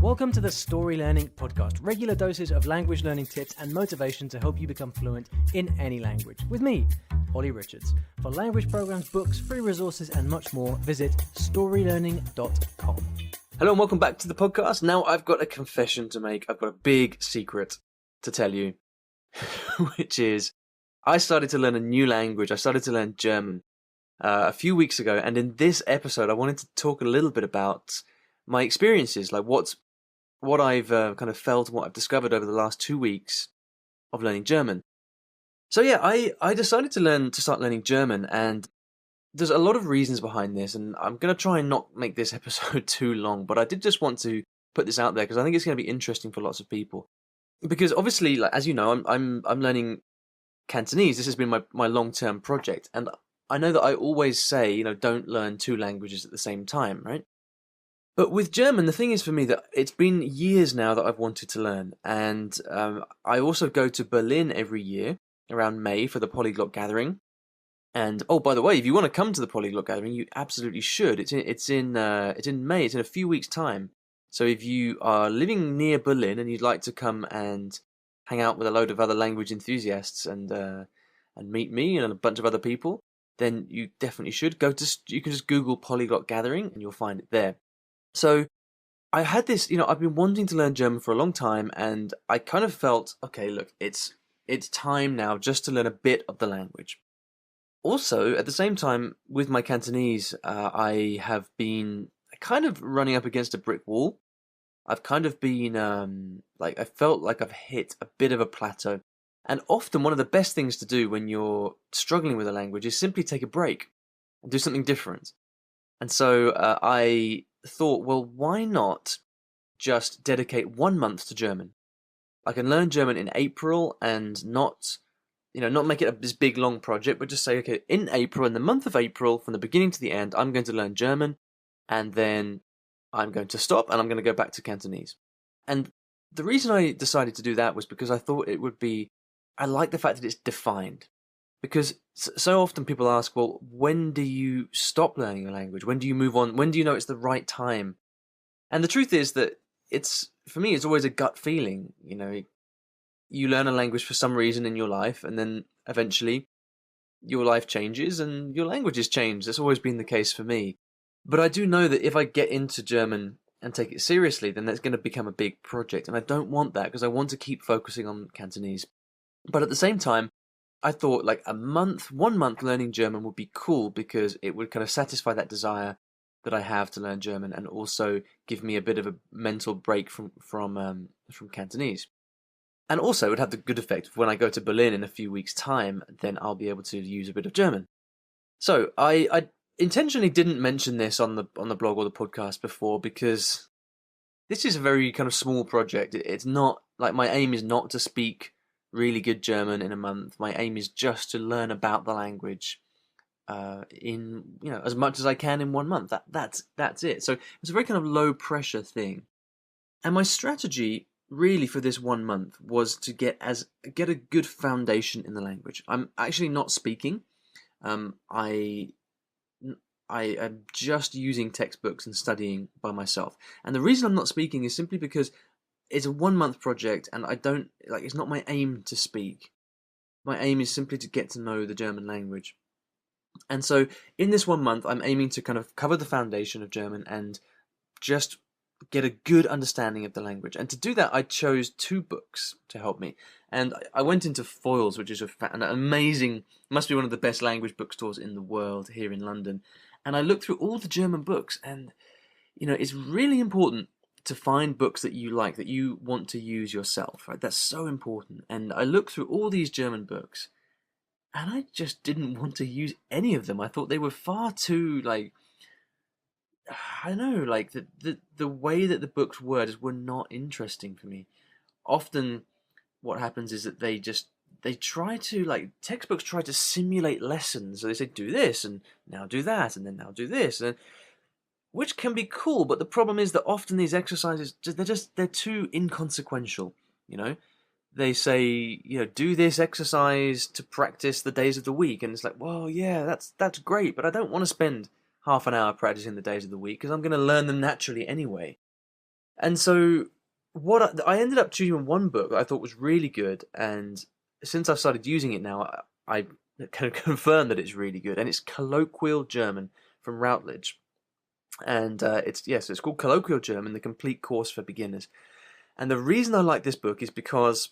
Welcome to the Story Learning Podcast, regular doses of language learning tips and motivation to help you become fluent in any language. With me, Olly Richards. For language programs, books, free resources, and much more, visit StoryLearning.com. Hello and welcome back to the podcast. Now I've got a confession to make. I've got a big secret to tell you, which is I started to learn a new language. I started to learn German a few weeks ago, and in this episode I wanted to talk a little bit about my experiences, like what I've kind of felt and what I've discovered over the last 2 weeks of learning German. So yeah, I decided to start learning German, and there's a lot of reasons behind this, and I'm going to try and not make this episode too long, but I did just want to put this out there because I think it's going to be interesting for lots of people. Because obviously, like, as you know, I'm learning Cantonese. This has been my long-term project, and I know that I always say, don't learn two languages at the same time, right? But with German, the thing is for me that it's been years now that I've wanted to learn, and I also go to Berlin every year around May for the Polyglot Gathering. And oh, by the way, if you want to come to the Polyglot Gathering, you absolutely should. It's in May. It's in a few weeks' time. So if you are living near Berlin and you'd like to come and hang out with a load of other language enthusiasts and meet me and a bunch of other people, then you definitely should you can just Google Polyglot Gathering and you'll find it there. So I had this, I've been wanting to learn German for a long time, and I kind of felt, okay, look, it's time now just to learn a bit of the language. Also, at the same time, with my Cantonese, I have been kind of running up against a brick wall. I've kind of been, I felt like I've hit a bit of a plateau. And often one of the best things to do when you're struggling with a language is simply take a break and do something different. And so I thought, well, why not just dedicate 1 month to German? I can learn German in April and not make it this big long project, but just say, okay, in April, in the month of April, from the beginning to the end, I'm going to learn German, and then I'm going to stop and I'm going to go back to Cantonese. And the reason I decided to do that was because I thought I like the fact that it's defined. Because so often people ask, well, when do you stop learning a language? When do you move on? When do you know it's the right time? And the truth is that for me, it's always a gut feeling. You learn a language for some reason in your life, and then eventually your life changes and your languages change. That's always been the case for me. But I do know that if I get into German and take it seriously, then that's going to become a big project. And I don't want that because I want to keep focusing on Cantonese. But at the same time, I thought like 1 month learning German would be cool because it would kind of satisfy that desire that I have to learn German and also give me a bit of a mental break from Cantonese. And also, it would have the good effect of when I go to Berlin in a few weeks' time, then I'll be able to use a bit of German. So I intentionally didn't mention this on the blog or the podcast before because this is a very kind of small project. It's not like my aim is not to speak really good German in a month. My aim is just to learn about the language in as much as I can in 1 month. That's it. So it's a very kind of low pressure thing. And my strategy really for this 1 month was to get a good foundation in the language. I'm actually not speaking. I am just using textbooks and studying by myself. And the reason I'm not speaking is simply because it's a 1 month project, and it's not my aim to speak. My aim is simply to get to know the German language. And so in this 1 month, I'm aiming to kind of cover the foundation of German and just get a good understanding of the language. And to do that, I chose 2 books to help me. And I went into Foyles, which is an amazing, must be one of the best language bookstores in the world here in London. And I looked through all the German books, and it's really important to find books that you like, that you want to use yourself, right? That's so important. And I looked through all these German books, and I just didn't want to use any of them. I thought they were far too, I don't know, the way that the books were not interesting for me. Often what happens is that they try to, textbooks try to simulate lessons. So they say, do this, and now do that, and then now do this, which can be cool, but the problem is that often these exercises, they're too inconsequential, They say, do this exercise to practice the days of the week, and it's like, well, yeah, that's great, but I don't want to spend half an hour practicing the days of the week because I'm going to learn them naturally anyway. And so I ended up choosing one book that I thought was really good, and since I've started using it now, I can confirm that it's really good, and it's Colloquial German from Routledge. And it's called Colloquial German, the Complete Course for Beginners. And the reason I like this book is because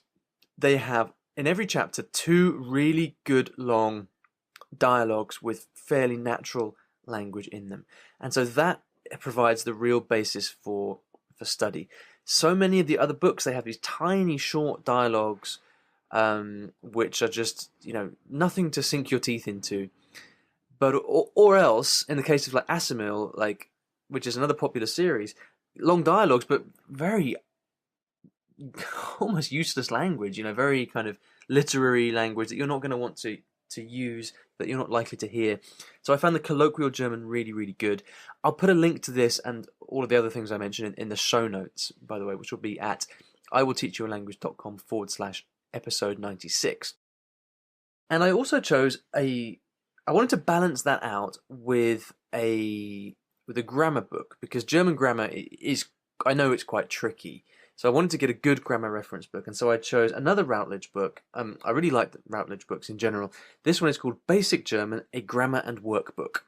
they have, in every chapter, 2 really good long dialogues with fairly natural language in them. And so that provides the real basis for study. So many of the other books, they have these tiny short dialogues, which are just, nothing to sink your teeth into. But or else, in the case of like Asimil, which is another popular series, long dialogues, but very almost useless language, very kind of literary language that you're not going to want to use, that you're not likely to hear. So I found the Colloquial German really, really good. I'll put a link to this and all of the other things I mentioned in the show notes, by the way, which will be at iwillteachyoualanguage.com/episode 96. And I also chose I wanted to balance that out with a grammar book, because German grammar is, I know it's quite tricky. So I wanted to get a good grammar reference book, and so I chose another Routledge book. I really like the Routledge books in general. This one is called Basic German, a Grammar and Workbook.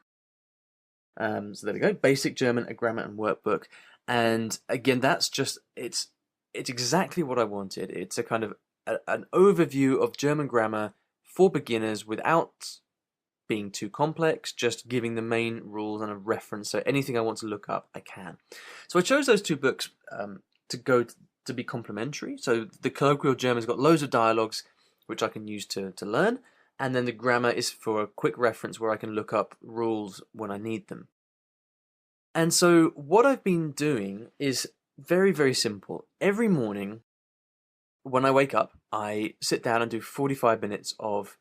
So there we go, Basic German, a Grammar and Workbook. And again, that's just, it's exactly what I wanted. It's a kind of an overview of German grammar for beginners without being too complex, just giving the main rules and a reference. So anything I want to look up, I can. So I chose those 2 books to be complementary. So the Colloquial German's got loads of dialogues which I can use to learn, and then the grammar is for a quick reference where I can look up rules when I need them. And so what I've been doing is very, very simple. Every morning when I wake up, I sit down and do 45 minutes of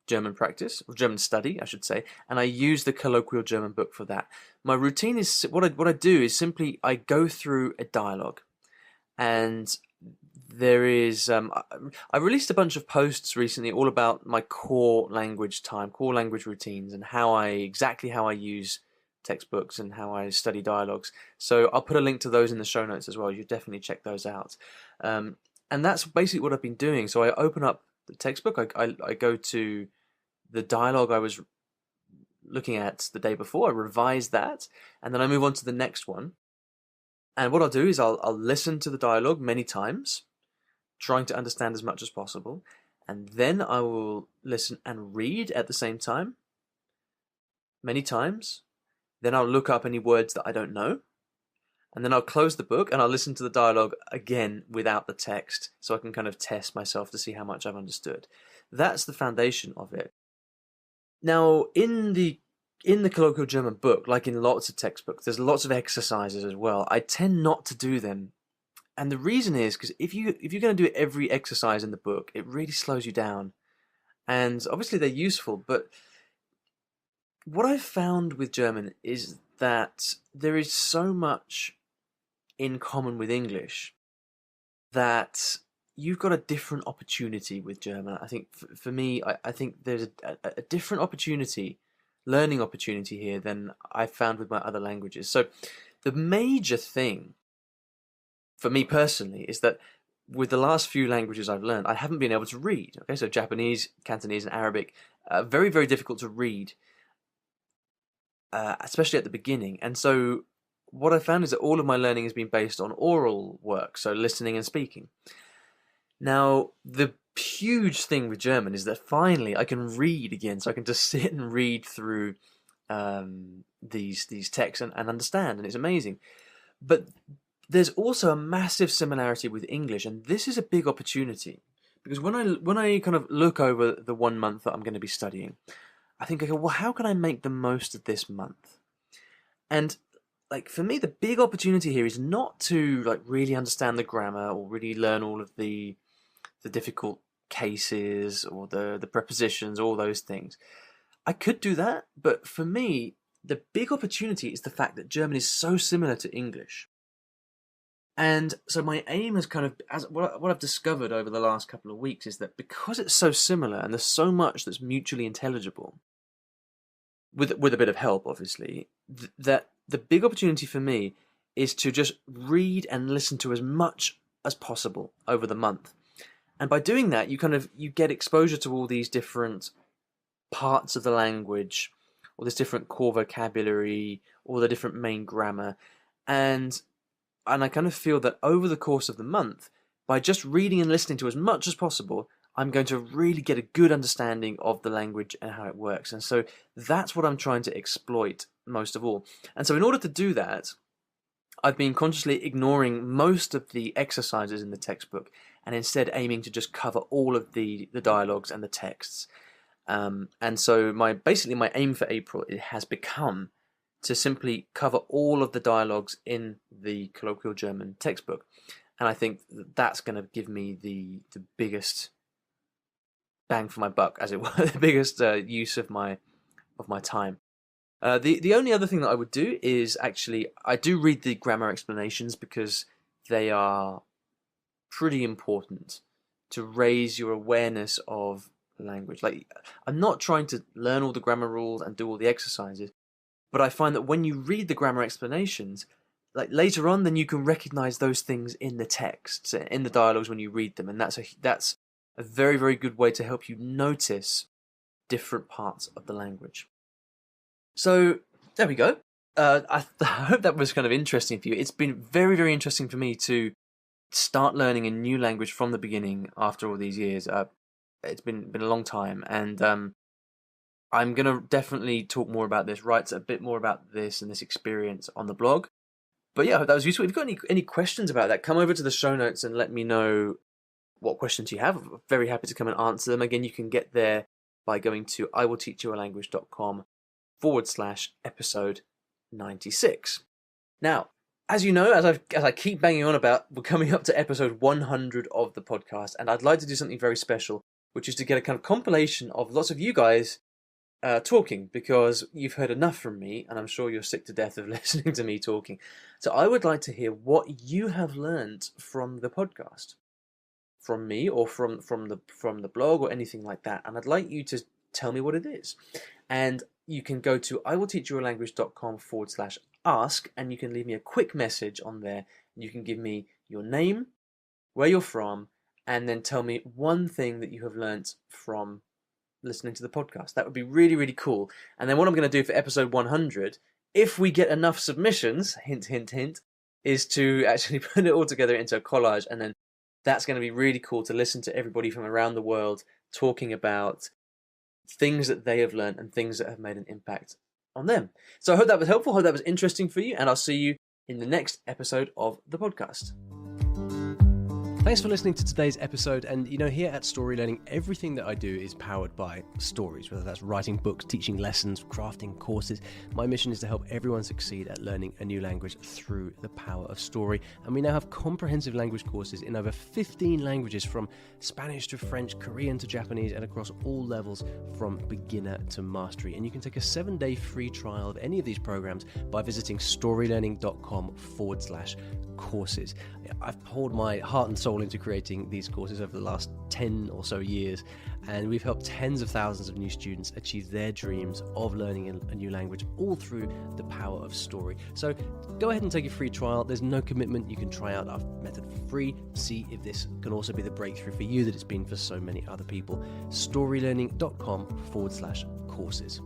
German practice, or German study, I should say, and I use the Colloquial German book for that. My routine is, what I do is simply, I go through a dialogue. And there is, I released a bunch of posts recently all about my core language routines, and exactly how I use textbooks and how I study dialogues. So I'll put a link to those in the show notes as well. You should definitely check those out. And that's basically what I've been doing. So I open up the textbook, I go to the dialogue I was looking at the day before, I revise that, and then I move on to the next one. And what I'll do is I'll listen to the dialogue many times, trying to understand as much as possible, and then I will listen and read at the same time, many times. Then I'll look up any words that I don't know, and then I'll close the book and I'll listen to the dialogue again without the text, so I can kind of test myself to see how much I've understood. That's the foundation of it. Now, in the Colloquial German book, like in lots of textbooks, there's lots of exercises as well. I tend not to do them. And the reason is because if you're going to do every exercise in the book, it really slows you down. And obviously they're useful, but what I've found with German is that there is so much in common with English that you've got a different opportunity with German. I think for me, I think there's a different learning opportunity here than I've found with my other languages. So the major thing for me personally is that with the last few languages I've learned, I haven't been able to read. Okay, so Japanese, Cantonese, and Arabic, very, very difficult to read, especially at the beginning. And so what I found is that all of my learning has been based on oral work, so listening and speaking. Now, the huge thing with German is that finally I can read again, so I can just sit and read through these texts and understand, and it's amazing. But there's also a massive similarity with English, and this is a big opportunity, because when I kind of look over the 1 month that I'm going to be studying, I think, okay, well, how can I make the most of this month? And like for me, the big opportunity here is not to like really understand the grammar or really learn all of the difficult cases or the prepositions, all those things. I could do that, but for me, the big opportunity is the fact that German is so similar to English. And so my aim is kind of, what I've discovered over the last couple of weeks is that because it's so similar and there's so much that's mutually intelligible, with a bit of help, obviously, that the big opportunity for me is to just read and listen to as much as possible over the month. And by doing that, you get exposure to all these different parts of the language, all this different core vocabulary, all the different main grammar. And I kind of feel that over the course of the month, by just reading and listening to as much as possible, I'm going to really get a good understanding of the language and how it works. And so that's what I'm trying to exploit most of all. And so in order to do that, I've been consciously ignoring most of the exercises in the textbook and instead aiming to just cover all of the dialogues and the texts. And so my aim for April, it has become to simply cover all of the dialogues in the colloquial German textbook. And I think that's going to give me the biggest bang for my buck, as it were, the biggest use of my time. The only other thing that I would do is actually, I do read the grammar explanations because they are pretty important to raise your awareness of language. Like, I'm not trying to learn all the grammar rules and do all the exercises, but I find that when you read the grammar explanations, like later on, then you can recognize those things in the texts, in the dialogues when you read them, and that's a very, very good way to help you notice different parts of the language. So there we go. I hope that was kind of interesting for you. It's been very, very interesting for me to start learning a new language from the beginning after all these years. It's been a long time, and I'm going to definitely talk more about this, write a bit more about this and this experience on the blog. But yeah, I hope that was useful. If you've got any questions about that, come over to the show notes and let me know what questions you have. I'm very happy to come and answer them. Again, you can get there by going to iwillteachyoualanguage.com/episode 96. Now, as you know, as I keep banging on about, we're coming up to episode 100 of the podcast, and I'd like to do something very special, which is to get a kind of compilation of lots of you guys talking, because you've heard enough from me, and I'm sure you're sick to death of listening to me talking. So I would like to hear what you have learned from the podcast, from me, or from the blog, or anything like that. And I'd like you to tell me what it is. And you can go to iwillteachyoualanguage.com/ask, and you can leave me a quick message on there. You can give me your name, where you're from, and then tell me one thing that you have learnt from listening to the podcast. That would be really, really cool. And then what I'm going to do for episode 100, if we get enough submissions, hint, hint, hint, is to actually put it all together into a collage, and then that's going to be really cool to listen to everybody from around the world talking about things that they have learned and things that have made an impact on them. So I hope that was helpful, hope that was interesting for you, and I'll see you in the next episode of the podcast. Thanks for listening to today's episode. And here at Story Learning, everything that I do is powered by stories, whether that's writing books, teaching lessons, crafting courses. My mission is to help everyone succeed at learning a new language through the power of story. And we now have comprehensive language courses in over 15 languages, from Spanish to French, Korean to Japanese, and across all levels from beginner to mastery. And you can take a 7-day free trial of any of these programs by visiting storylearning.com/courses. I've poured my heart and soul into creating these courses over the last 10 or so years, and we've helped tens of thousands of new students achieve their dreams of learning a new language, all through the power of story. So go ahead and take a free trial. There's no commitment. You can try out our method for free, see if this can also be the breakthrough for you that it's been for so many other people. storylearning.com/courses.